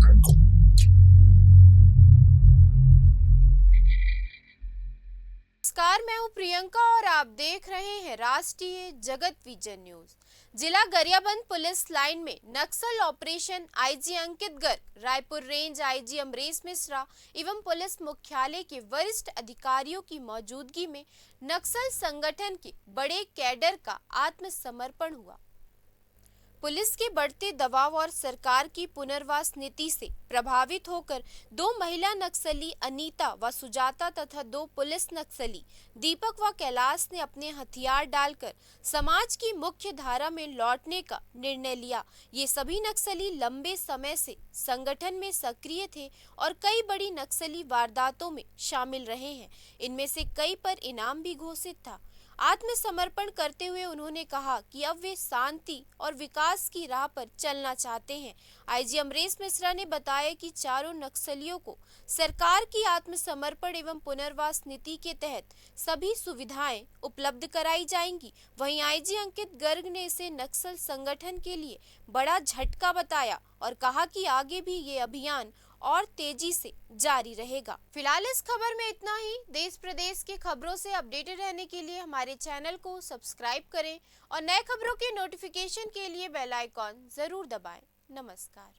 नमस्कार, मैं हूं प्रियंका और आप देख रहे हैं राष्ट्रीय जगत विजन न्यूज। जिला गरियाबंद पुलिस लाइन में नक्सल ऑपरेशन आईजी अंकित गर्ग, रायपुर रेंज आईजी अमरीश मिश्रा एवं पुलिस मुख्यालय के वरिष्ठ अधिकारियों की मौजूदगी में नक्सल संगठन के बड़े कैडर का आत्मसमर्पण हुआ। पुलिस के बढ़ते दबाव और सरकार की पुनर्वास नीति से प्रभावित होकर 2 महिला नक्सली अनीता व सुजाता तथा 2 पुलिस नक्सली दीपक व कैलाश ने अपने हथियार डालकर समाज की मुख्य धारा में लौटने का निर्णय लिया। ये सभी नक्सली लंबे समय से संगठन में सक्रिय थे और कई बड़ी नक्सली वारदातों में शामिल रहे हैं। इनमें से कई पर इनाम भी घोषित था। आत्मसमर्पण करते हुए उन्होंने कहा कि अब वे शांति और विकास की राह पर चलना चाहते हैं। आईजी अमरीश मिश्रा ने बताया कि चारों नक्सलियों को सरकार की आत्मसमर्पण एवं पुनर्वास नीति के तहत सभी सुविधाएं उपलब्ध कराई जाएंगी। वहीं आईजी अंकित गर्ग ने इसे नक्सल संगठन के लिए बड़ा झटका बताया और कहा कि आगे भी ये अभियान और तेजी से जारी रहेगा। फिलहाल इस खबर में इतना ही। देश प्रदेश की खबरों से अपडेटेड रहने के लिए हमारे चैनल को सब्सक्राइब करें और नए खबरों के नोटिफिकेशन के लिए बेल आइकॉन जरूर दबाएं। नमस्कार।